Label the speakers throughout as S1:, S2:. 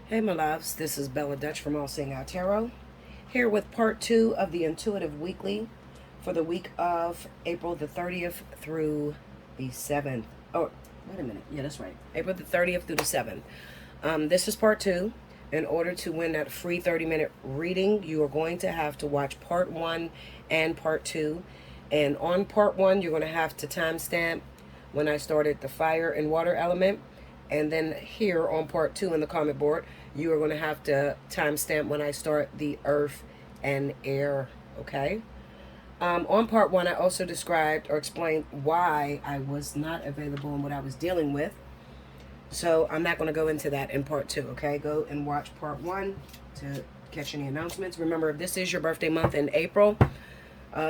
S1: Hey my loves, this is Bella Dutch from Allseeingeyetarot, here with part 2 of the Intuitive Weekly for the week of April the 30th through the 7th. Oh, wait a minute. Yeah, that's right. April the 30th through the 7th. This is part 2. In order to win that free 30-minute reading, you are going to have to watch part 1 and part 2. And on part 1, you're going to have to timestamp when I started the fire and water element. And then here on part 2 in the comment board, you are going to have to timestamp when I start the earth and air, okay? On part 1, I also described or explained why I was not available and what I was dealing with. So I'm not going to go into that in part 2, okay? Go and watch part 1 to catch any announcements. Remember, if this is your birthday month in April,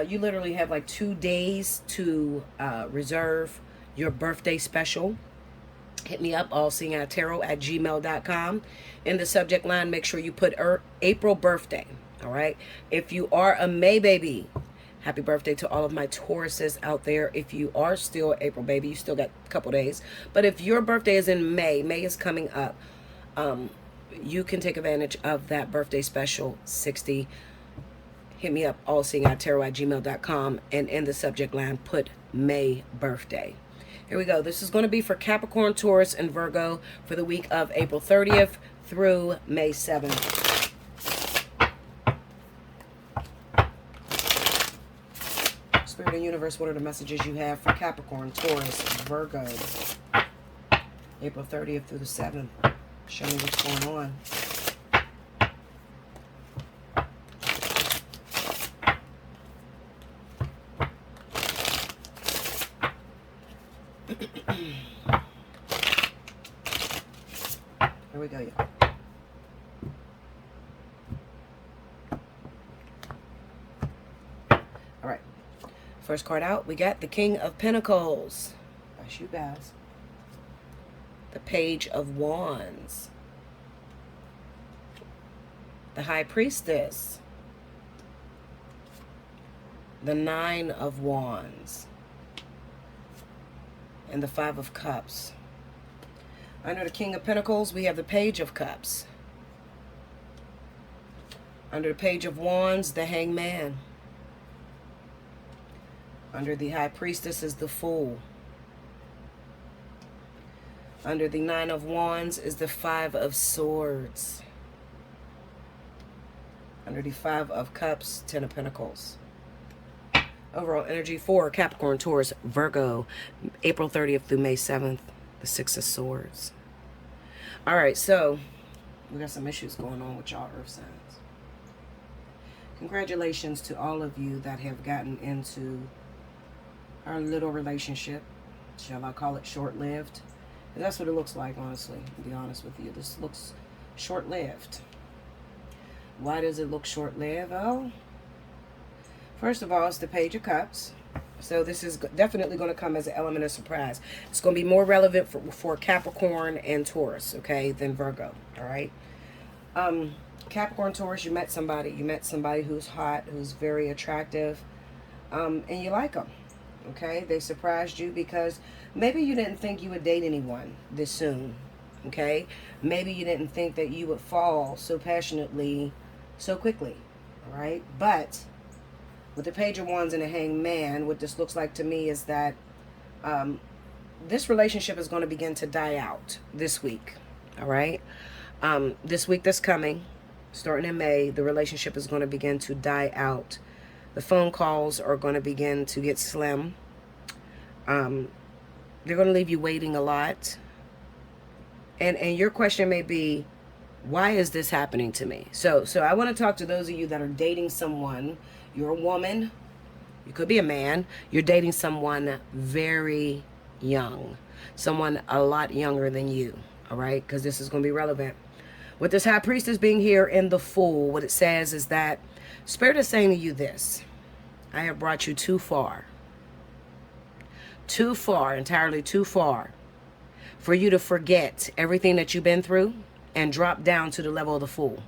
S1: you literally have like 2 days to reserve your birthday special. Hit me up, allseeingeyetarot@gmail.com. In the subject line, make sure you put April birthday, all right? If you are a May baby, happy birthday to all of my Tauruses out there. If you are still April baby, you still got a couple days. But if your birthday is in May, May is coming up, you can take advantage of that birthday special 60. Hit me up, allseeingeyetarot@gmail.com, and in the subject line, put May birthday. Here we go. This is going to be for Capricorn, Taurus, and Virgo for the week of April 30th through May 7th. Spirit and Universe, what are the messages you have for Capricorn, Taurus, Virgo? April 30th through the 7th. Show me what's going on. Here we go, y'all. All right. First card out, we got the King of Pentacles. That's you guys. The Page of Wands. The High Priestess. The Nine of Wands. And the Five of Cups. Under the King of Pentacles, we have the Page of Cups. Under the Page of Wands, the Hangman. Under the High Priestess is the Fool. Under the Nine of Wands is the Five of Swords. Under the Five of Cups, Ten of Pentacles. Overall energy for Capricorn, Taurus, Virgo, April 30th through May 7th, the Six of Swords. All right, so we got some issues going on with y'all earth signs. Congratulations to all of you that have gotten into our little relationship. Shall I call it short-lived? That's what it looks like, honestly, to be honest with you. This looks short-lived. Why does it look short-lived? Oh, first of all, it's the Page of Cups. So this is definitely going to come as an element of surprise. It's going to be more relevant for Capricorn and Taurus, okay, than Virgo, all right? Capricorn, Taurus, you met somebody. You met somebody who's hot, who's very attractive, and you like them, okay? They surprised you because maybe you didn't think you would date anyone this soon, okay? Maybe you didn't think that you would fall so passionately so quickly, all right? But with the Page of Wands and the Hangman, what this looks like to me is that this relationship is going to begin to die out this week, all right? This week that's coming, starting in May, the relationship is going to begin to die out. The phone calls are going to begin to get slim. They're going to leave you waiting a lot. And your question may be, why is this happening to me? So I want to talk to those of you that are dating someone. You're a woman. You could be a man. You're dating someone very young. Someone a lot younger than you. All right? Because this is going to be relevant. With this High Priestess being here in the Fool, what it says is that Spirit is saying to you this. I have brought you too far. Too far, entirely too far, for you to forget everything that you've been through and drop down to the level of the Fool.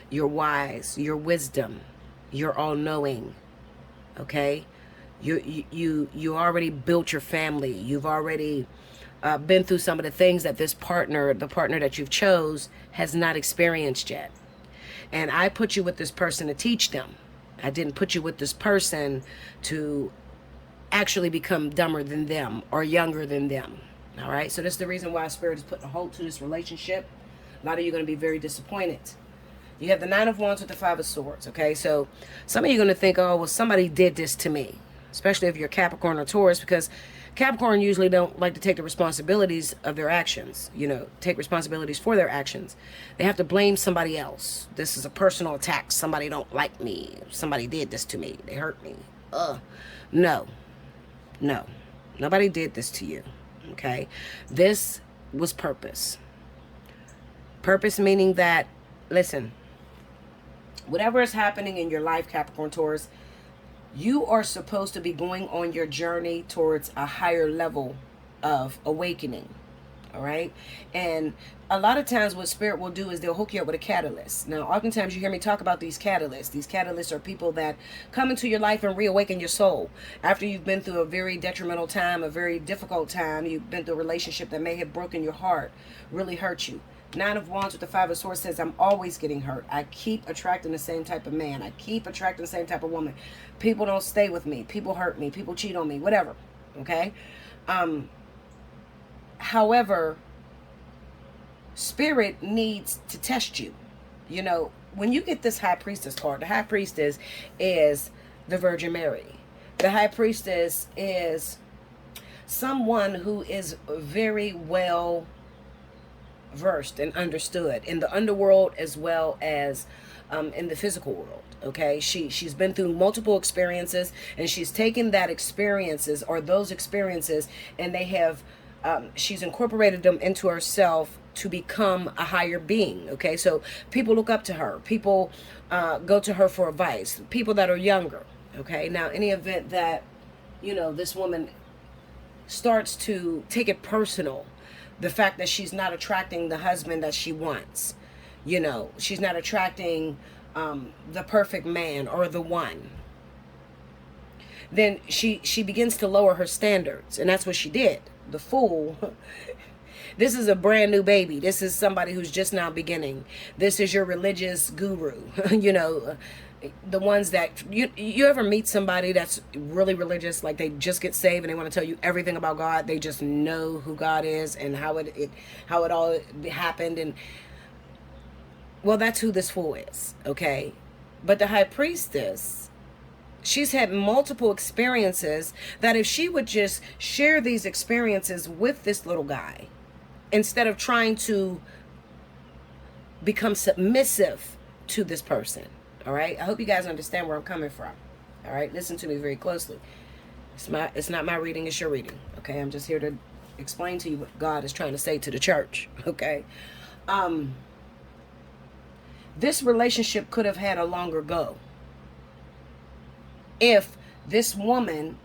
S1: You're wise, you're wisdom, you're all-knowing, okay? You already built your family. You've already been through some of the things that this partner, the partner that you've chose, has not experienced yet. And I put you with this person to teach them. I didn't put you with this person to actually become dumber than them or younger than them. All right, so this is the reason why Spirit is putting a hold to this relationship. A lot of you are going to be very disappointed. You have the Nine of Wands with the Five of Swords, okay? So some of you are going to think, oh, well, somebody did this to me, especially if you're Capricorn or Taurus, because Capricorn usually don't like to take the responsibilities of their actions, you know, take responsibilities for their actions. They have to blame somebody else. This is a personal attack. Somebody don't like me. Somebody did this to me. They hurt me. No. No. Nobody did this to you, okay? This was purpose. Purpose meaning that, listen, whatever is happening in your life, Capricorn, Taurus, you are supposed to be going on your journey towards a higher level of awakening. All right. And a lot of times what Spirit will do is they'll hook you up with a catalyst. Now, oftentimes you hear me talk about these catalysts. These catalysts are people that come into your life and reawaken your soul. After you've been through a very detrimental time, a very difficult time, you've been through a relationship that may have broken your heart, really hurt you. Nine of Wands with the Five of Swords says, I'm always getting hurt. I keep attracting the same type of man. I keep attracting the same type of woman. People don't stay with me. People hurt me. People cheat on me. Whatever. Okay? However, Spirit needs to test you. You know, when you get this High Priestess card, the High Priestess is the Virgin Mary. The High Priestess is someone who is very well versed and understood in the underworld as well as in the physical world. Okay, she's been through multiple experiences, and she's taken that experiences or those experiences, and they have she's incorporated them into herself to become a higher being. Okay, so people look up to her, people go to her for advice, people that are younger. Okay, now any event that, you know, this woman starts to take it personal, the fact that she's not attracting the husband that she wants, you know, she's not attracting the perfect man or the one, then she begins to lower her standards. And that's what she did. The Fool. This is a brand new baby. This is somebody who's just now beginning. This is your religious guru. You know, the ones that you ever meet somebody that's really religious, like they just get saved and they want to tell you everything about God. They just know who God is and how it all happened. And well, that's who this Fool is. Okay. But the High Priestess, she's had multiple experiences that if she would just share these experiences with this little guy, instead of trying to become submissive to this person. All right. I hope you guys understand where I'm coming from. All right. Listen to me very closely. It's not my reading. It's your reading. Okay. I'm just here to explain to you what God is trying to say to the church. Okay. This relationship could have had a longer go if this woman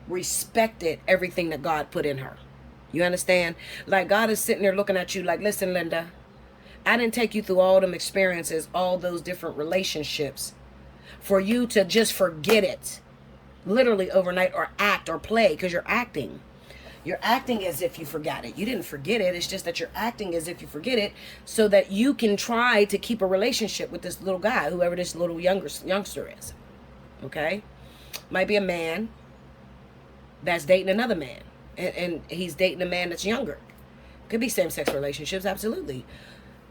S1: respected everything that God put in her. You understand? Like God is sitting there looking at you like, listen, Linda, I didn't take you through all them experiences, all those different relationships for you to just forget it literally overnight or act or play, because you're acting. You're acting as if you forgot it. You didn't forget it. It's just that you're acting as if you forget it so that you can try to keep a relationship with this little guy, whoever this little youngster is. Okay? Might be a man that's dating another man. And he's dating a man that's younger. Could be same-sex relationships, absolutely.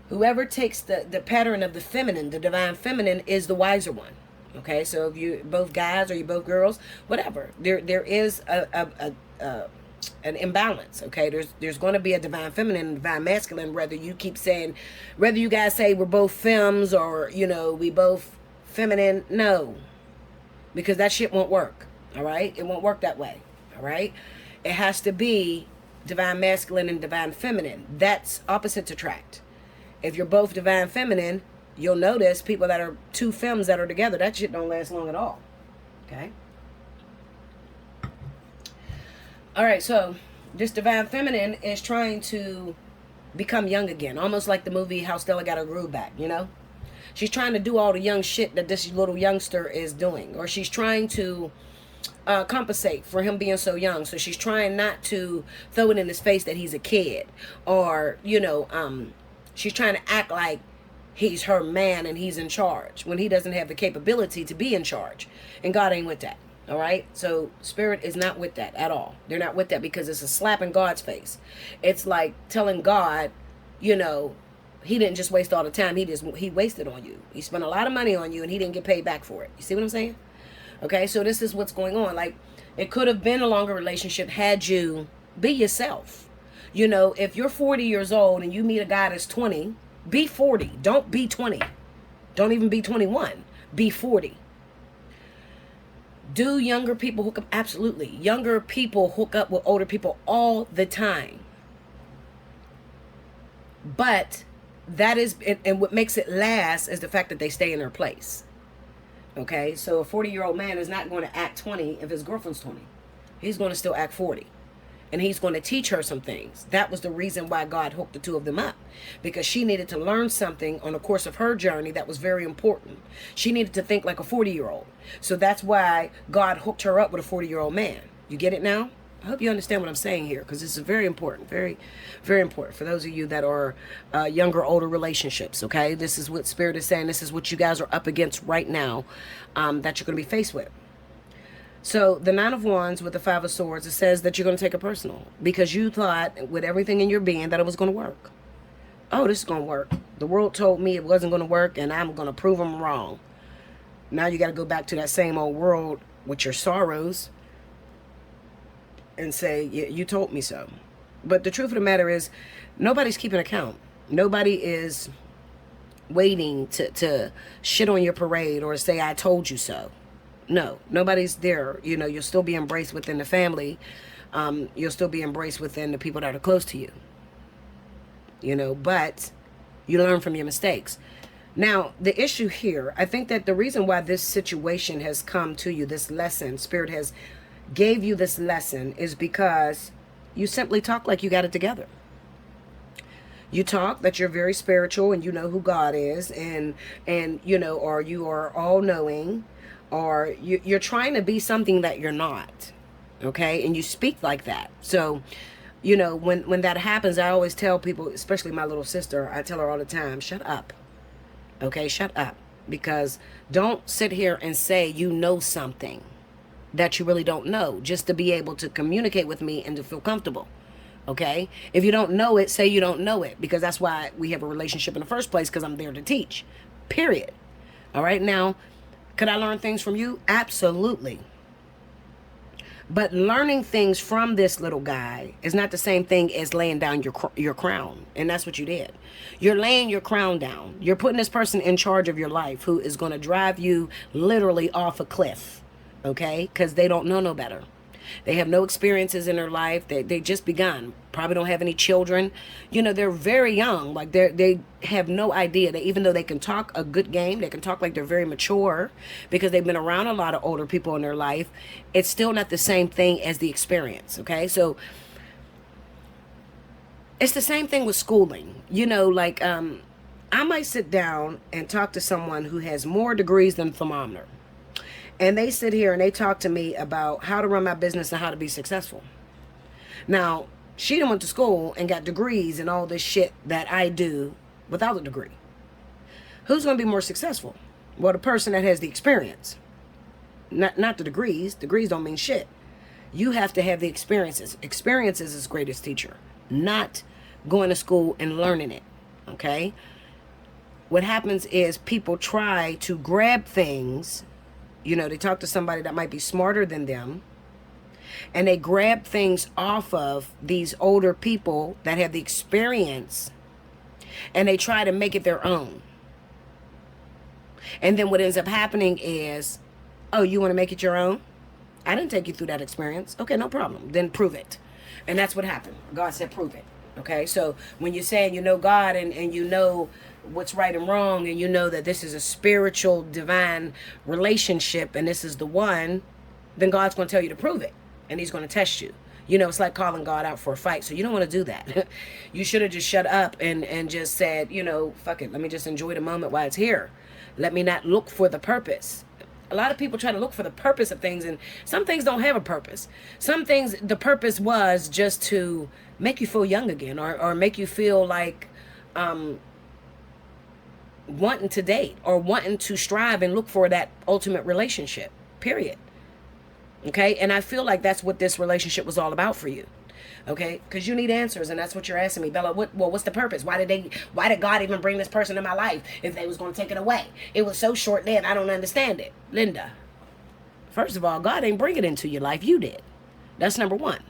S1: Whoever takes the pattern of the feminine, the divine feminine, is the wiser one. Okay, so if you both guys or you both girls, whatever, there is an imbalance. Okay, there's going to be a divine feminine and divine masculine. Whether you guys say we're both femmes or we both feminine, no, because that shit won't work. All right, it won't work that way. All right. It has to be divine masculine and divine feminine. That's opposites attract. If you're both divine feminine, you'll notice people that are two femmes that are together, that shit don't last long at all. Okay? All right, so this divine feminine is trying to become young again. Almost like the movie How Stella Got Her Groove Back, She's trying to do all the young shit that this little youngster is doing. Or she's trying to compensate for him being so young. So she's trying not to throw it in his face that he's a kid, or she's trying to act like he's her man and he's in charge when he doesn't have the capability to be in charge. And God ain't with that. All right. So Spirit is not with that at all. They're not with that, because it's a slap in God's face. It's like telling God, he didn't just waste all the time. He wasted on you. He spent a lot of money on you and he didn't get paid back for it. You see what I'm saying? Okay. So this is what's going on. Like, it could have been a longer relationship had you be yourself. If you're 40 years old and you meet a guy that's 20, be 40. Don't be 20. Don't even be 21. Be 40. Do younger people hook up? Absolutely. Younger people hook up with older people all the time. But that is, and what makes it last is the fact that they stay in their place. Okay? So a 40-year-old man is not going to act 20 if his girlfriend's 20. He's going to still act 40. And he's going to teach her some things. That was the reason why God hooked the two of them up. Because she needed to learn something on the course of her journey that was very important. She needed to think like a 40-year-old. So that's why God hooked her up with a 40-year-old man. You get it now? I hope you understand what I'm saying here, because this is very important. Very, very important for those of you that are younger, older relationships, okay? This is what Spirit is saying. This is what you guys are up against right now that you're going to be faced with. So the 9 of Wands with the 5 of Swords, it says that you're going to take it personal because you thought with everything in your being that it was going to work. Oh, this is going to work. The world told me it wasn't going to work, and I'm going to prove them wrong. Now you got to go back to that same old world with your sorrows and say, you told me so. But the truth of the matter is, nobody's keeping account. Nobody is waiting to shit on your parade or say, I told you so. No, nobody's there. You'll still be embraced within the family. You'll still be embraced within the people that are close to you. But you learn from your mistakes. Now, the issue here, I think that the reason why this situation has come to you, this lesson, Spirit has gave you this lesson, is because you simply talk like you got it together. You talk that you're very spiritual and you know who God is, and or you are all knowing, or you're trying to be something that you're not, okay? And you speak like that. So, when that happens, I always tell people, especially my little sister, I tell her all the time, shut up, okay? Shut up, because don't sit here and say you know something that you really don't know just to be able to communicate with me and to feel comfortable, okay? If you don't know it, say you don't know it, because that's why we have a relationship in the first place, because I'm there to teach, period. All right, now, could I learn things from you? Absolutely. But learning things from this little guy is not the same thing as laying down your crown. And that's what you did. You're laying your crown down. You're putting this person in charge of your life who is going to drive you literally off a cliff. Okay? Because they don't know no better. They have no experiences in their life. They just begun. Probably don't have any children. They're very young. Like they have no idea that even though they can talk a good game, they can talk like they're very mature because they've been around a lot of older people in their life. It's still not the same thing as the experience. Okay, so it's the same thing with schooling. I might sit down and talk to someone who has more degrees than a thermometer. And they sit here and they talk to me about how to run my business and how to be successful. Now, she done went to school and got degrees and all this shit that I do without a degree. Who's going to be more successful? Well, the person that has the experience. Not the degrees. Degrees don't mean shit. You have to have the experiences. Experiences is greatest teacher. Not going to school and learning it. Okay? What happens is people try to grab things. They talk to somebody that might be smarter than them, and they grab things off of these older people that have the experience, and they try to make it their own. And then what ends up happening is, oh, you want to make it your own? I didn't take you through that experience. Okay, no problem. Then prove it. And that's what happened. God said, prove it. Okay, so when you're saying you know God and you know what's right and wrong, and you know that this is a spiritual divine relationship and this is the one, then God's going to tell you to prove it, and he's going to test you. It's like calling God out for a fight. So you don't want to do that. You should have just shut up and just said, fuck it, let me just enjoy the moment while it's here. Let me not look for the purpose. A lot of people try to look for the purpose of things, and some things don't have a purpose. Some things, the purpose was just to make you feel young again, or make you feel like wanting to date, or wanting to strive and look for that ultimate relationship, period. Okay, and I feel like that's what this relationship was all about for you. Okay, because you need answers, and that's what you're asking me, Bella. What's the purpose? Why did God even bring this person in my life if they was going to take it away? It was so short-lived. I don't understand it. Linda, first of all, God ain't bring it into your life. You did. That's number one.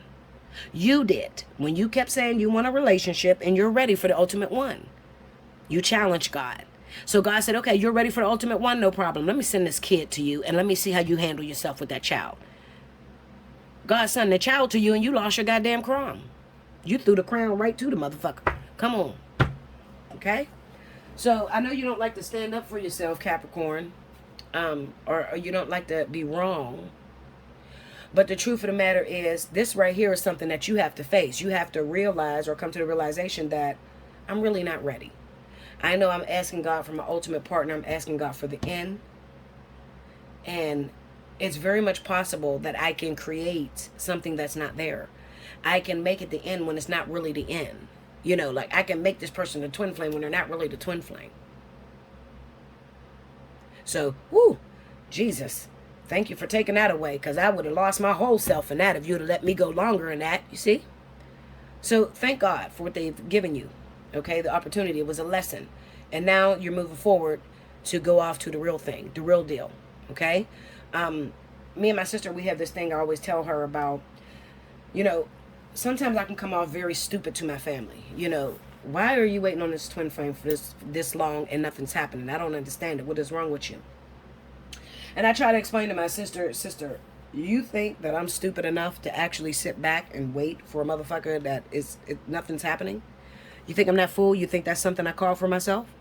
S1: You did. When you kept saying you want a relationship and you're ready for the ultimate one, you challenged God. So God said, okay, you're ready for the ultimate one? No problem. Let me send this kid to you, and let me see how you handle yourself with that child. God sent the child to you, and you lost your goddamn crown. You threw the crown right to the motherfucker. Come on. Okay? So I know you don't like to stand up for yourself, Capricorn. Or you don't like to be wrong. But the truth of the matter is, this right here is something that you have to face. You have to realize, or come to the realization that I'm really not ready. I know I'm asking God for my ultimate partner. I'm asking God for the end. And it's very much possible that I can create something that's not there. I can make it the end when it's not really the end. You know, like I can make this person the twin flame when they're not really the twin flame. So, whoo, Jesus, thank you for taking that away, because I would have lost my whole self in that if you'd have let me go longer in that, you see? So thank God for what they've given you. Okay, the opportunity, it was a lesson. And now you're moving forward to go off to the real thing, the real deal. Okay? Me and my sister, we have this thing I always tell her about, you know, sometimes I can come off very stupid to my family. You know, why are you waiting on this twin flame for this long and nothing's happening? I don't understand it. What is wrong with you? And I try to explain to my sister, you think that I'm stupid enough to actually sit back and wait for a motherfucker that nothing's happening? You think I'm that fool? You think that's something I call for myself?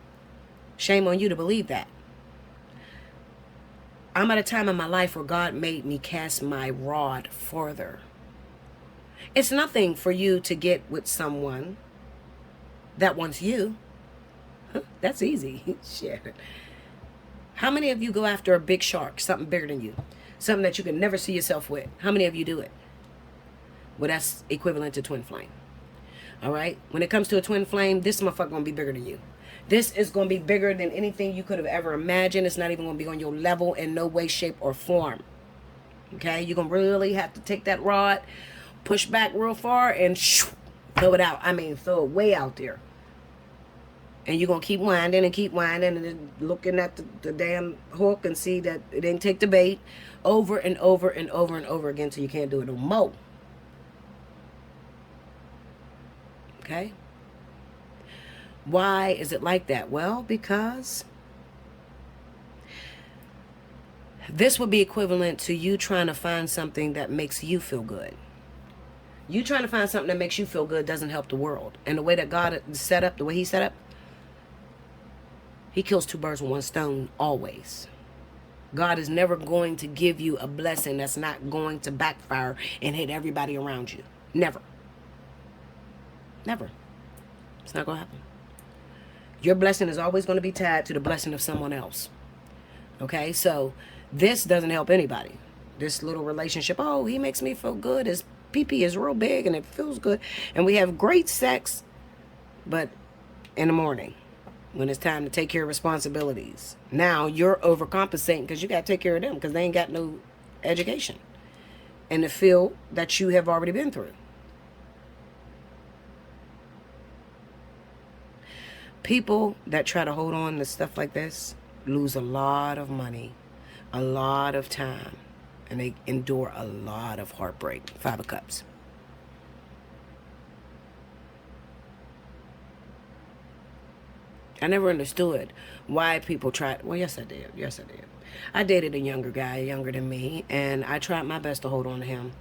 S1: Shame on you to believe that. I'm at a time in my life where God made me cast my rod further. It's nothing for you to get with someone that wants you. That's easy. Shit. How many of you go after a big shark, something bigger than you? Something that you can never see yourself with? How many of you do it? Well, that's equivalent to twin flame. All right? When it comes to a twin flame, this motherfucker going to be bigger than you. This is going to be bigger than anything you could have ever imagined. It's not even going to be on your level in no way, shape, or form. Okay? You're going to really have to take that rod, push back real far, and throw it out. I mean, throw it way out there. And you're going to keep winding and then looking at the damn hook and see that it didn't take the bait over and over and over and over again till you can't do it no more. Okay? Why is it like that? Well, because this would be equivalent to you trying to find something that makes you feel good. You trying to find something that makes you feel good doesn't help the world. And the way that God set up, the way he set up, he kills two birds with one stone always. God is never going to give you a blessing that's not going to backfire and hit everybody around you. Never. Never. It's not going to happen. Your blessing is always going to be tied to the blessing of someone else. Okay? So this doesn't help anybody. This little relationship, oh, he makes me feel good. His pee-pee is real big and it feels good. And we have great sex, but in the morning, when it's time to take care of responsibilities. Now you're overcompensating because you got to take care of them because they ain't got no education in the field that you have already been through. People that try to hold on to stuff like this lose a lot of money, a lot of time, and they endure a lot of heartbreak. Five of Cups. I never understood why people tried. Well, yes, I did. Yes, I did. I dated a younger guy, younger than me, and I tried my best to hold on to him.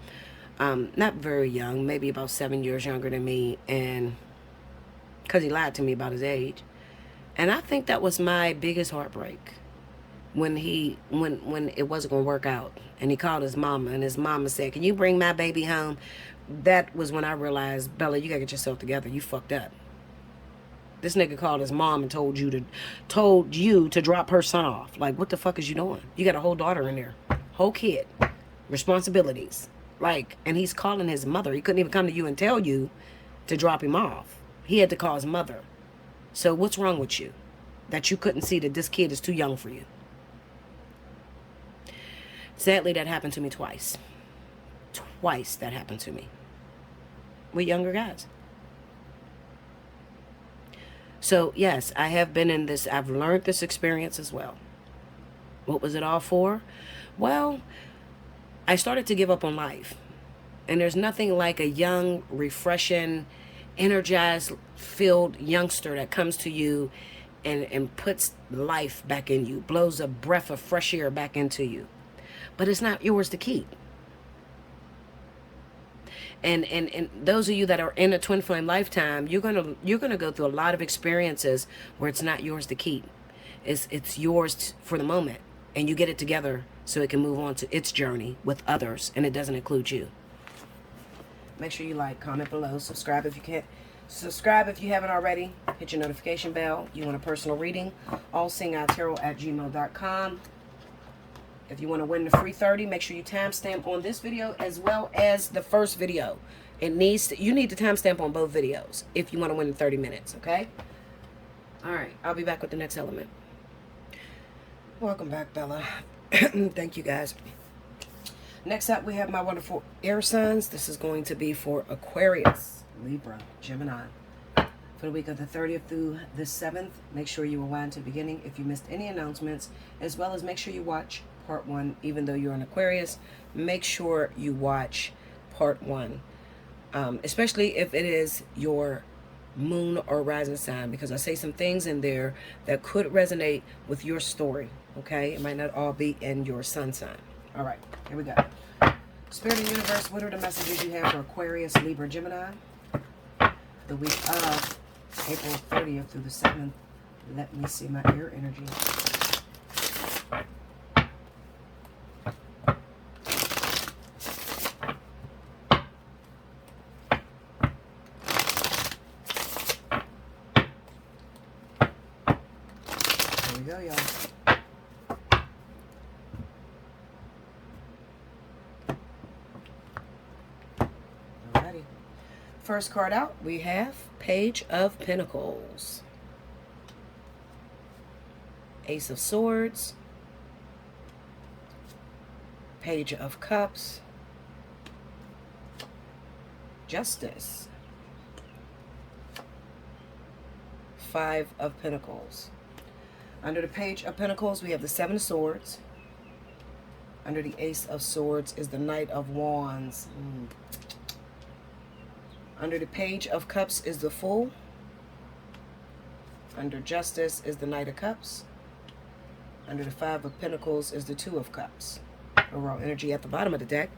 S1: Not very young, maybe about 7 years younger than me, and because he lied to me about his age. And I think that was my biggest heartbreak when it wasn't going to work out. And he called his mama, and his mama said, "Can you bring my baby home?" That was when I realized, Bella, you got to get yourself together. You fucked up. This nigga called his mom and told you to drop her son off. Like, what the fuck is you doing? You got a whole daughter in there, whole kid, responsibilities. Like, and he's calling his mother. He couldn't even come to you and tell you to drop him off. He had to call his mother. So what's wrong with you? That you couldn't see that this kid is too young for you. Sadly, that happened to me twice. Twice that happened to me. With younger guys. So, yes, I have been in this. I've learned this experience as well. What was it all for? Well, I started to give up on life. And there's nothing like a young, refreshing, energized, filled youngster that comes to you and puts life back in you, blows a breath of fresh air back into you. But it's not yours to keep. And those of you that are in a twin flame lifetime, you're gonna go through a lot of experiences where it's not yours to keep. It's yours for the moment, and you get it together so it can move on to its journey with others, and it doesn't include you. Make sure you like, comment below, subscribe if you can't. Subscribe if you haven't already. Hit your notification bell. You want a personal reading? Allseeingeyetarot@gmail.com. If you want to win the free 30, make sure you timestamp on this video as well as the first video. You need to timestamp on both videos if you want to win in 30 minutes, okay? All right, I'll be back with the next element. Welcome back, Bella. Thank you, guys. Next up, we have my wonderful air signs. This is going to be for Aquarius, Libra, Gemini. For the week of the 30th through the 7th, make sure you rewind to the beginning if you missed any announcements, as well as make sure you watch part 1. Even though you're an Aquarius, make sure you watch part 1, especially if it is your moon or rising sign, because I say some things in there that could resonate with your story, okay? It might not all be in your sun sign. All right, here we go. Spirit and Universe, what are the messages you have for Aquarius, Libra, Gemini? The week of April 30th through the 7th. Let me see my air energy. Here we go, y'all. First card out, we have Page of Pentacles, Ace of Swords, Page of Cups, Justice, Five of Pentacles. Under the Page of Pentacles, we have the Seven of Swords. Under the Ace of Swords is the Knight of Wands. Under the Page of Cups is the Fool. Under Justice is the Knight of Cups. Under the Five of Pentacles is the Two of Cups. Overall energy at the bottom of the deck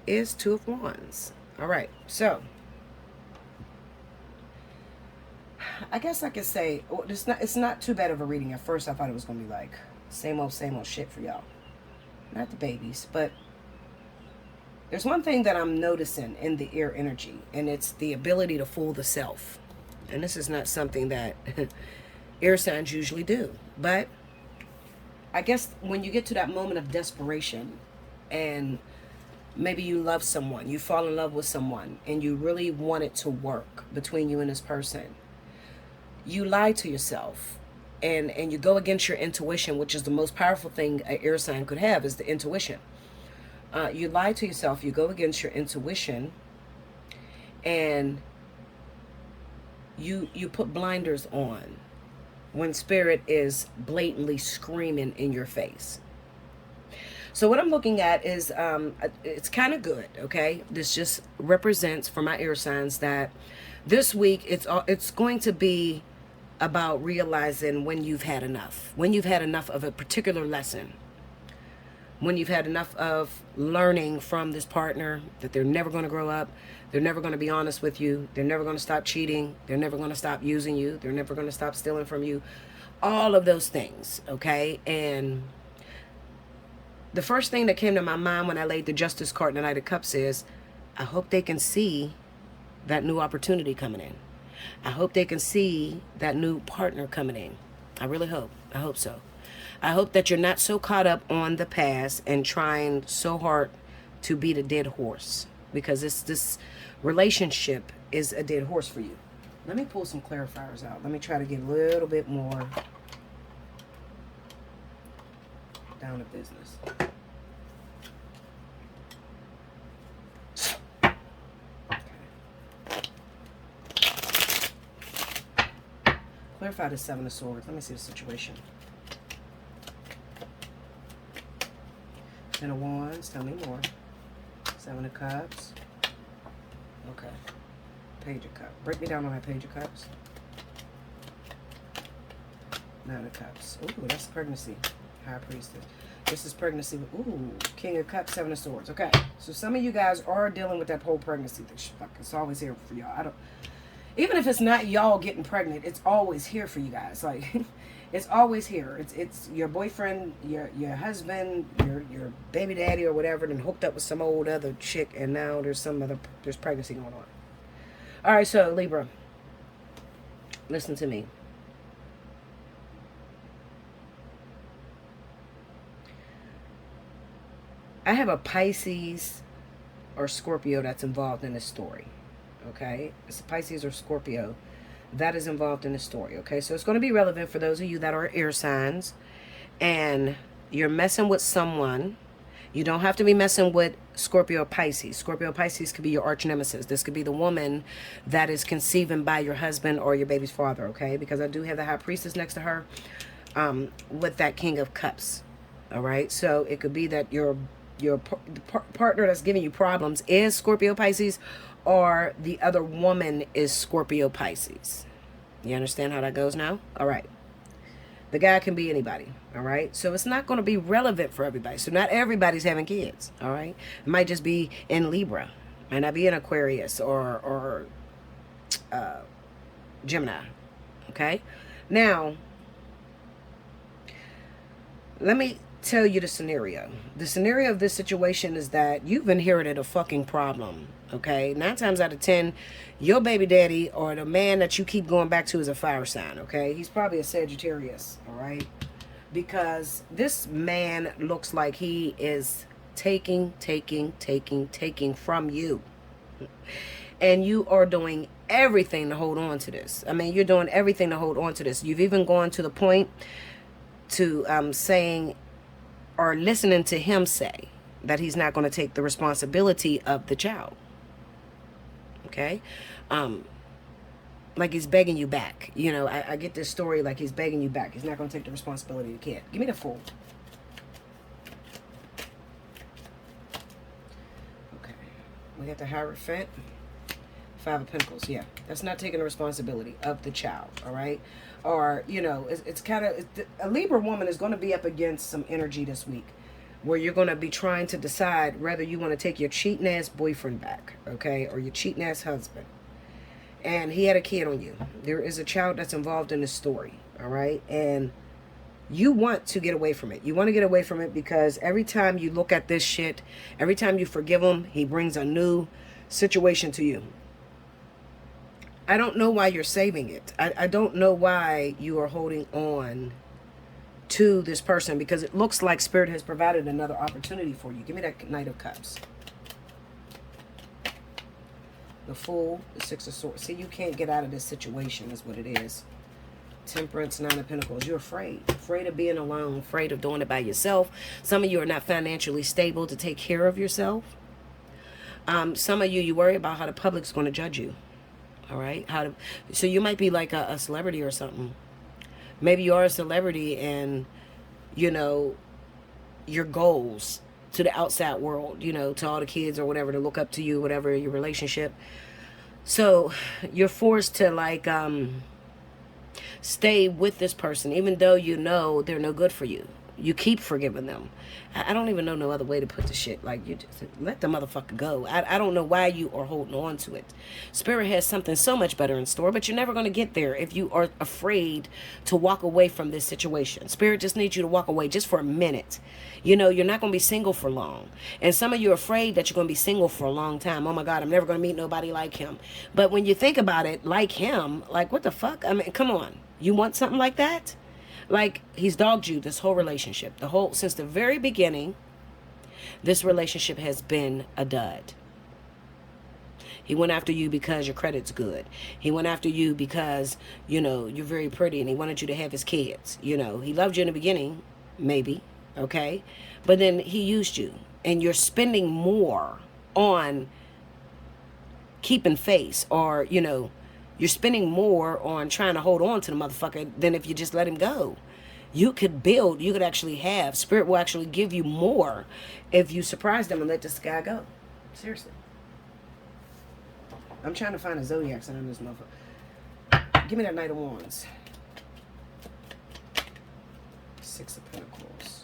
S1: is Two of Wands. All right, so I guess I could say it's not too bad of a reading. At first, I thought it was going to be like same old shit for y'all. Not the babies, but there's one thing that I'm noticing in the air energy, and it's the ability to fool the self. And this is not something that air signs usually do. But I guess when you get to that moment of desperation, and maybe you love someone, you fall in love with someone, and you really want it to work between you and this person, you lie to yourself. And you go against your intuition, which is the most powerful thing an air sign could have, is the intuition. You lie to yourself, you go against your intuition, and you put blinders on when spirit is blatantly screaming in your face. So what I'm looking at is, it's kind of good, okay? This just represents for my air signs that this week it's going to be about realizing when you've had enough. When you've had enough of a particular lesson. When you've had enough of learning from this partner that they're never going to grow up, they're never going to be honest with you, they're never going to stop cheating, they're never going to stop using you, they're never going to stop stealing from you, all of those things, okay? And the first thing that came to my mind when I laid the Justice card and the Knight of Cups is, I hope they can see that new opportunity coming in. I hope they can see that new partner coming in. I really hope. I hope so. I hope that you're not so caught up on the past and trying so hard to beat a dead horse, because this relationship is a dead horse for you. Let me pull some clarifiers out. Let me try to get a little bit more down to business. Clarify the Seven of Swords. Let me see the situation. Ten of Wands. Tell me more. Seven of Cups. Okay. Page of Cups. Break me down on that Page of Cups. Nine of Cups. Ooh, that's pregnancy. High Priestess. This is pregnancy. Ooh, King of Cups, Seven of Swords. Okay. So some of you guys are dealing with that whole pregnancy thing. It's always here for y'all. Even if it's not y'all getting pregnant, it's always here for you guys. Like, it's always here. It's your boyfriend, your husband, your baby daddy or whatever, then hooked up with some old other chick, and now there's pregnancy going on. All right, so Libra, listen to me. I have a Pisces or Scorpio that's involved in this story. Okay, it's a Pisces or Scorpio that is involved in the story. Okay, so it's going to be relevant for those of you that are air signs and you're messing with someone. You don't have to be messing with Scorpio or Pisces. Scorpio or Pisces could be your arch nemesis. This could be the woman that is conceiving by your husband or your baby's father. Okay, because I do have the High Priestess next to her with that King of Cups. All right, so it could be that your partner that's giving you problems is Scorpio Pisces, or the other woman is Scorpio Pisces. You understand how that goes now? All right. The guy can be anybody. All right. So it's not going to be relevant for everybody. So not everybody's having kids. All right. It might just be in Libra. Might not be in Aquarius or Gemini. Okay. Now, let me tell you the scenario. The scenario of this situation is that you've inherited a fucking problem. Okay, 9 times out of 10, your baby daddy or the man that you keep going back to is a fire sign. Okay, he's probably a Sagittarius. All right, because this man looks like he is taking from you, and you are doing everything to hold on to this. I mean, you're doing everything to hold on to this. You've even gone to the point to saying or listening to him say that he's not going to take the responsibility of the child. Okay, like he's begging you back. You know, I get this story like he's begging you back. He's not going to take the responsibility of the kid. Give me the Fool. Okay, we got the Hierophant, Five of Pentacles. Yeah, that's not taking the responsibility of the child. All right, or you know, it's kind of a Libra woman is going to be up against some energy this week, where you're going to be trying to decide whether you want to take your cheating ass boyfriend back, okay, or your cheating ass husband. And he had a kid on you. There is a child that's involved in this story, all right? And you want to get away from it. You want to get away from it because every time you look at this shit, every time you forgive him, he brings a new situation to you. I don't know why you're saving it. I don't know why you are holding on to this person, because it looks like Spirit has provided another opportunity for you. Give me that Knight of Cups. The Fool, the Six of Swords. See, you can't get out of this situation is what it is. Temperance, Nine of Pentacles. You're afraid. Afraid of being alone. Afraid of doing it by yourself. Some of you are not financially stable to take care of yourself. Some of you worry about how the public's going to judge you. All right? So you might be like a celebrity or something. Maybe you are a celebrity and, you know, your goals to the outside world, you know, to all the kids or whatever, to look up to you, whatever your relationship. So you're forced to like stay with this person, even though you know they're no good for you. You keep forgiving them. I don't even know no other way to put the shit. Like, you just let the motherfucker go. I don't know why you are holding on to it. Spirit has something so much better in store, but you're never going to get there if you are afraid to walk away from this situation. Spirit just needs you to walk away just for a minute. You know, you're not going to be single for long. And some of you are afraid that you're going to be single for a long time. Oh my God, I'm never going to meet nobody like him. But when you think about it, like him, like what the fuck? I mean, come on. You want something like that? Like, he's dogged you this whole relationship. Since the very beginning, this relationship has been a dud. He went after you because your credit's good. He went after you because, you know, you're very pretty and he wanted you to have his kids. You know, he loved you in the beginning, maybe, okay? But then he used you, and you're spending more on keeping face, or, you know, you're spending more on trying to hold on to the motherfucker than if you just let him go. You could build, you could actually have, Spirit will actually give you more if you surprise them and let this guy go. Seriously. I'm trying to find a zodiac sign on this motherfucker. Give me that Knight of Wands. Six of Pentacles.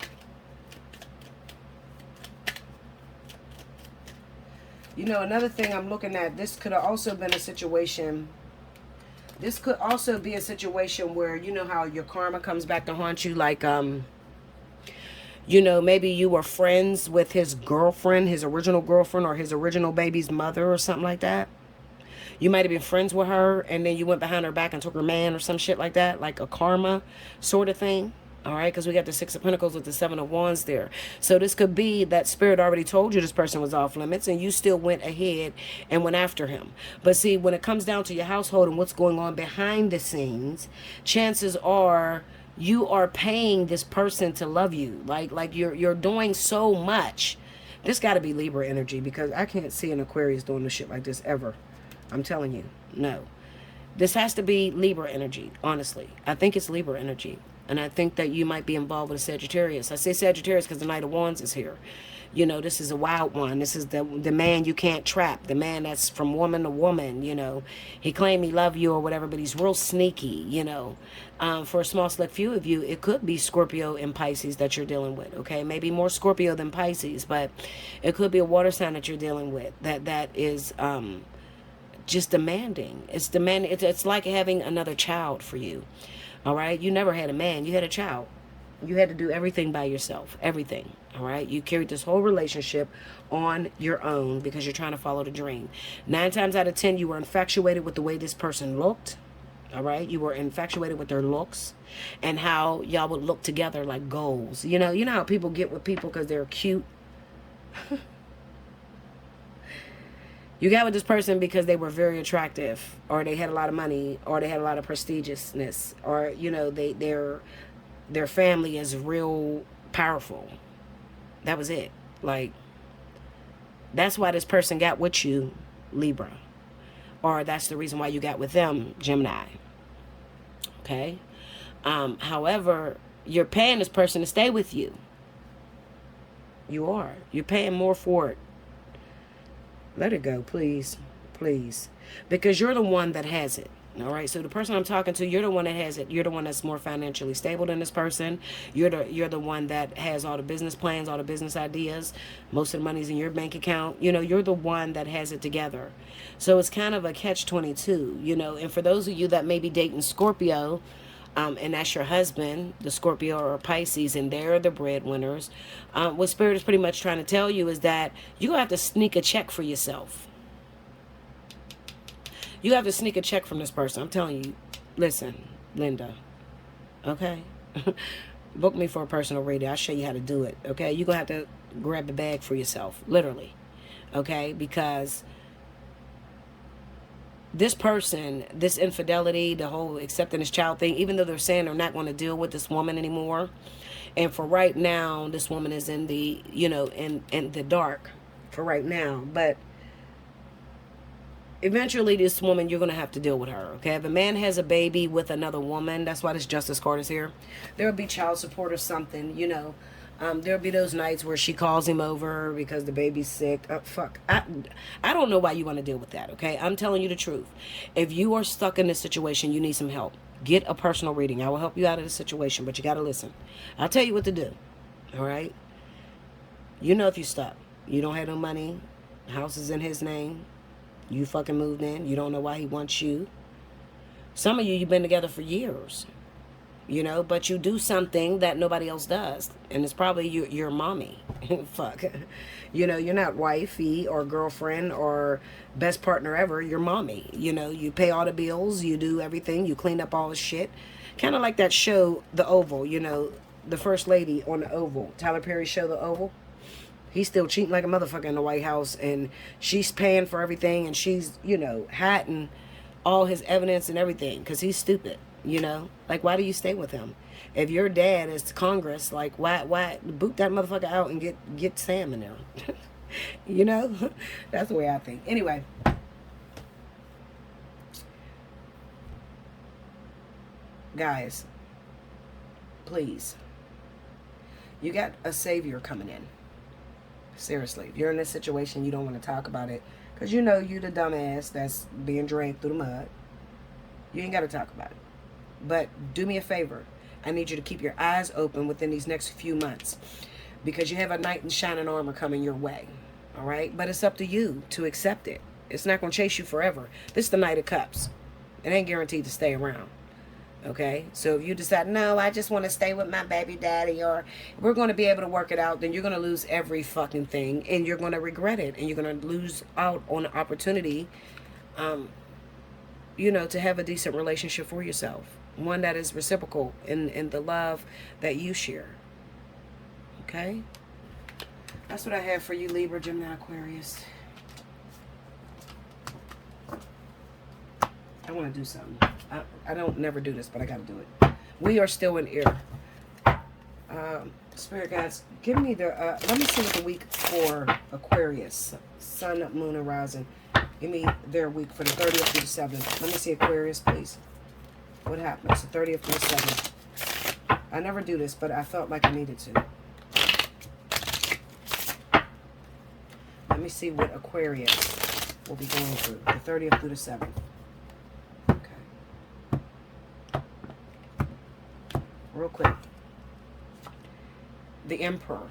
S1: You know, another thing I'm looking at, this could have also been a situation. This could also be a situation where, you know how your karma comes back to haunt you, like, you know, maybe you were friends with his girlfriend, his original girlfriend, or his original baby's mother or something like that. You might have been friends with her, and then you went behind her back and took her man or some shit like that, like a karma sort of thing. All right, because we got the Six of Pentacles with the Seven of Wands there. So this could be that Spirit already told you this person was off limits, and you still went ahead and went after him. But see, when it comes down to your household and what's going on behind the scenes, chances are you are paying this person to love you. Like you're doing so much. This got to be Libra energy, because I can't see an Aquarius doing this shit like this ever. I'm telling you, no. This has to be Libra energy, honestly. I think it's Libra energy. And I think that you might be involved with a Sagittarius. I say Sagittarius because the Knight of Wands is here. You know, this is a wild one. This is the man you can't trap. The man that's from woman to woman, you know. He claimed he loved you or whatever, but he's real sneaky, you know. For a small select few of you, it could be Scorpio and Pisces that you're dealing with, okay? Maybe more Scorpio than Pisces, but it could be a water sign that you're dealing with that is just demanding. It's demanding. It's like having another child for you. All right, you never had a man, you had a child. You had to do everything by yourself, everything. All right, you carried this whole relationship on your own because you're trying to follow the dream. 9 times out of 10, you were infatuated with the way this person looked. All right, you were infatuated with their looks and how y'all would look together like goals. You know how people get with people because they're cute. You got with this person because they were very attractive, or they had a lot of money, or they had a lot of prestigiousness, or, you know, their family is real powerful. That was it. Like, that's why this person got with you, Libra. Or that's the reason why you got with them, Gemini. Okay? However, you're paying this person to stay with you. You are. You're paying more for it. Let it go, please. Please. Because you're the one that has it. All right? So the person I'm talking to, you're the one that has it. You're the one that's more financially stable than this person. You're the one that has all the business plans, all the business ideas. Most of the money's in your bank account. You know, you're the one that has it together. So it's kind of a catch-22, you know. And for those of you that may be dating Scorpio, and that's your husband, the Scorpio or Pisces, and they're the breadwinners. What Spirit is pretty much trying to tell you is that you're going to have to sneak a check for yourself. You have to sneak a check from this person. I'm telling you, listen, Linda, okay? Book me for a personal reading. I'll show you how to do it, okay? You're going to have to grab the bag for yourself, literally, okay? Because this person, this infidelity, the whole accepting this child thing, even though they're saying they're not going to deal with this woman anymore, and for right now, this woman is in the, you know, in the dark for right now, but eventually this woman, you're going to have to deal with her, okay? If a man has a baby with another woman, that's why this Justice card is here. There will be child support or something, you know. There'll be those nights where she calls him over because the baby's sick. Fuck. I don't know why you want to deal with that, okay? I'm telling you the truth. If you are stuck in this situation, you need some help. Get a personal reading. I will help you out of the situation, but you got to listen. I'll tell you what to do. All right? You know if you stuck. You don't have no money. House is in his name. You fucking moved in. You don't know why he wants you. Some of you, you've been together for years. You know, but you do something that nobody else does. And it's probably your mommy. Fuck. You know, you're not wifey or girlfriend or best partner ever. You're mommy. You know, you pay all the bills. You do everything. You clean up all the shit. Kind of like that show, The Oval. You know, the first lady on The Oval. Tyler Perry's show, The Oval. He's still cheating like a motherfucker in the White House. And she's paying for everything. And she's, you know, hiding all his evidence and everything. Because he's stupid. You know, like, why do you stay with him? If your dad is to Congress, like, why boot that motherfucker out and get Sam in there? You know, that's the way I think. Anyway, guys, please, you got a savior coming in. Seriously, if you're in this situation, you don't want to talk about it because you know you the dumbass that's being dragged through the mud. You ain't got to talk about it. But do me a favor. I need you to keep your eyes open within these next few months because you have a knight in shining armor coming your way. All right? But it's up to you to accept it. It's not going to chase you forever. This is the Knight of Cups. It ain't guaranteed to stay around. Okay? So if you decide, no, I just want to stay with my baby daddy, or we're going to be able to work it out, then you're going to lose every fucking thing and you're going to regret it. And you're going to lose out on the opportunity, you know, to have a decent relationship for yourself. One that is reciprocal in the love that you share. Okay? That's what I have for you, Libra, Gemini, Aquarius. I want to do something. I don't never do this, but I got to do it. We are still in air. Spirit guides, give me the... let me see what the week for Aquarius. Sun, moon, and rising. Give me their week for the 30th through the 7th. Let me see Aquarius, please. What happens? The 30th through the 7th. I never do this, but I felt like I needed to. Let me see what Aquarius will be going through. The 30th through the 7th. Okay. Real quick. The Emperor.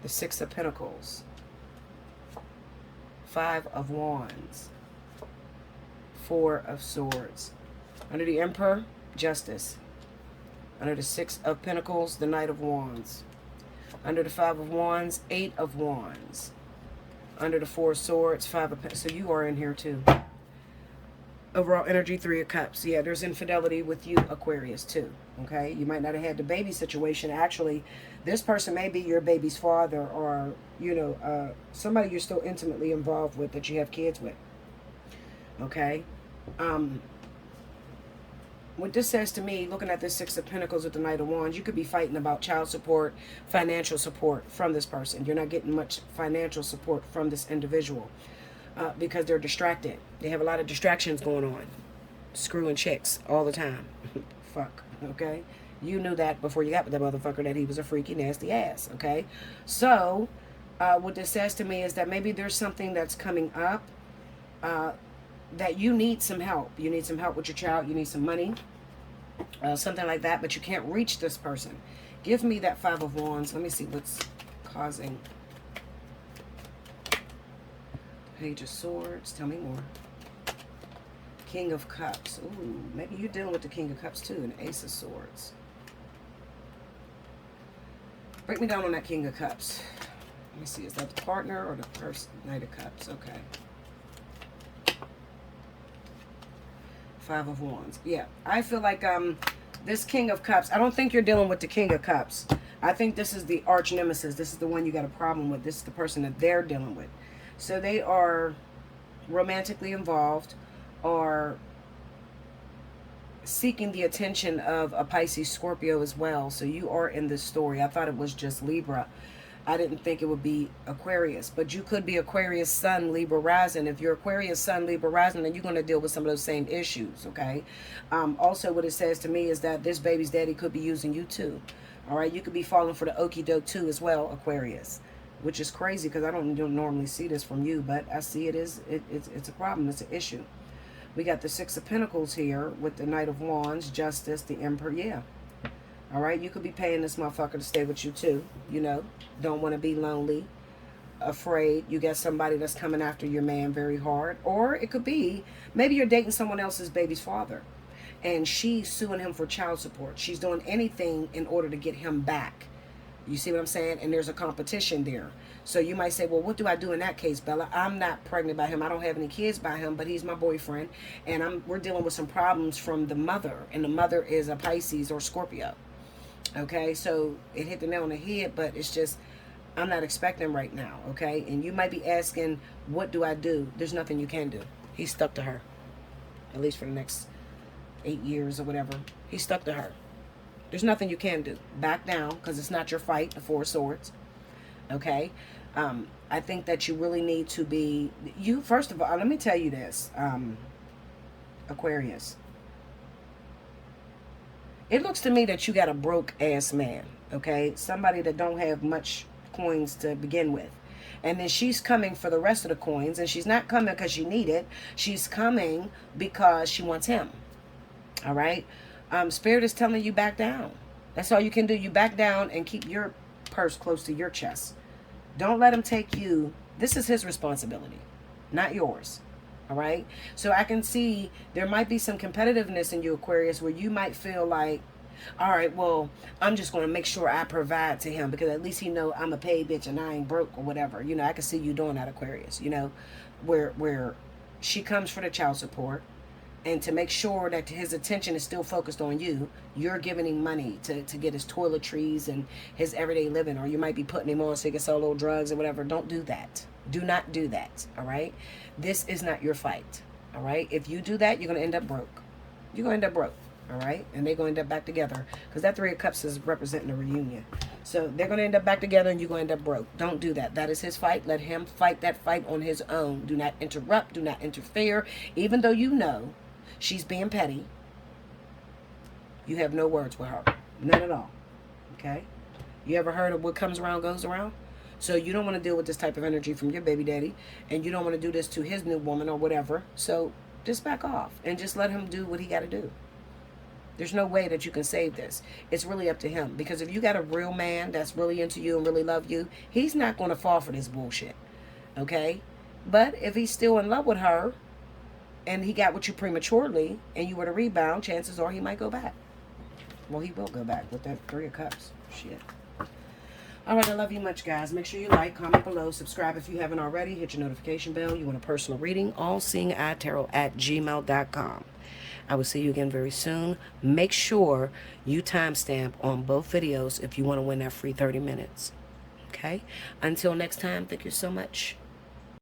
S1: The Six of Pentacles. Five of Wands. Four of Swords. Under the Emperor, Justice. Under the Six of Pentacles, the Knight of Wands. Under the Five of Wands, Eight of Wands. Under the Four of Swords, Five of Pentacles. So you are in here too. Overall energy, Three of Cups. Yeah, there's infidelity with you, Aquarius, too. Okay? You might not have had the baby situation. Actually, this person may be your baby's father or, you know, somebody you're still intimately involved with that you have kids with. Okay? What this says to me, looking at this Six of Pentacles with the Knight of Wands, you could be fighting about child support, financial support from this person. You're not getting much financial support from this individual because they're distracted. They have a lot of distractions going on. Screwing chicks all the time. Fuck, okay? You knew that before you got with that motherfucker that he was a freaky, nasty ass, okay? So, what this says to me is that maybe there's something that's coming up that you need some help. You need some help with your child. You need some money. Something like that. But you can't reach this person. Give me that Five of Wands. Let me see what's causing. Page of Swords. Tell me more. King of Cups. Ooh, maybe you're dealing with the King of Cups too. And Ace of Swords. Break me down on that King of Cups. Let me see. Is that the partner or the first Knight of Cups? Okay. Five of Wands. Yeah, I feel like this King of Cups, I don't think you're dealing with the King of Cups. I think this is the arch nemesis. This is the one you got a problem with. This is the person that they're dealing with. So they are romantically involved or seeking the attention of a Pisces, Scorpio as well. So you are in this story. I thought it was just Libra. I didn't think it would be Aquarius, but you could be Aquarius Sun, Libra rising. If you're Aquarius Sun, Libra rising, then you're going to deal with some of those same issues, okay? Also, what it says to me is that this baby's daddy could be using you too, all right? You could be falling for the okie doke too as well, Aquarius, which is crazy because I don't normally see this from you, but I see it's a problem. It's an issue. We got the Six of Pentacles here with the Knight of Wands, Justice, the Emperor. Yeah. All right. You could be paying this motherfucker to stay with you too. You know, don't want to be lonely, afraid. You got somebody that's coming after your man very hard. Or it could be maybe you're dating someone else's baby's father and she's suing him for child support. She's doing anything in order to get him back. You see what I'm saying? And there's a competition there. So you might say, well, what do I do in that case, Bella? I'm not pregnant by him. I don't have any kids by him, but he's my boyfriend. And we're dealing with some problems from the mother. And the mother is a Pisces or Scorpio. Okay, so it hit the nail on the head, but it's just, I'm not expecting right now, okay? And you might be asking, what do I do? There's nothing you can do. He's stuck to her, at least for the next 8 years or whatever. He's stuck to her. There's nothing you can do. Back down, because it's not your fight, the Four of Swords, okay? I think that you really need to be, first of all, let me tell you this, Aquarius. It looks to me that you got a broke-ass man, okay? Somebody that don't have much coins to begin with. And then she's coming for the rest of the coins, and she's not coming because she need it. She's coming because she wants him, all right? Spirit is telling you back down. That's all you can do. You back down and keep your purse close to your chest. Don't let him take you. This is his responsibility, not yours. All right. So I can see there might be some competitiveness in you, Aquarius, where you might feel like, all right, well, I'm just going to make sure I provide to him because at least he know I'm a paid bitch and I ain't broke or whatever. You know, I can see you doing that, Aquarius, you know, where she comes for the child support. And to make sure that his attention is still focused on you, you're giving him money to get his toiletries and his everyday living. Or you might be putting him on so he can sell little drugs or whatever. Don't do that. Do not do that, all right? This is not your fight, all right? If you do that, you're going to end up broke. You're going to end up broke, all right? And they're going to end up back together. Because that Three of Cups is representing a reunion. So they're going to end up back together and you're going to end up broke. Don't do that. That is his fight. Let him fight that fight on his own. Do not interrupt. Do not interfere. Even though you know she's being petty, you have no words with her. None at all. Okay? You ever heard of what comes around goes around? So you don't want to deal with this type of energy from your baby daddy. And you don't want to do this to his new woman or whatever. So just back off. And just let him do what he got to do. There's no way that you can save this. It's really up to him. Because if you got a real man that's really into you and really love you, he's not going to fall for this bullshit. Okay? But if he's still in love with her, and he got with you prematurely, and you were to rebound, chances are he might go back. Well, he will go back with that Three of Cups. Shit. All right, I love you much, guys. Make sure you like, comment below, subscribe if you haven't already. Hit your notification bell. You want a personal reading? Allseeingeyetarot@gmail.com. I will see you again very soon. Make sure you timestamp on both videos if you want to win that free 30 minutes. Okay? Until next time, thank you so much.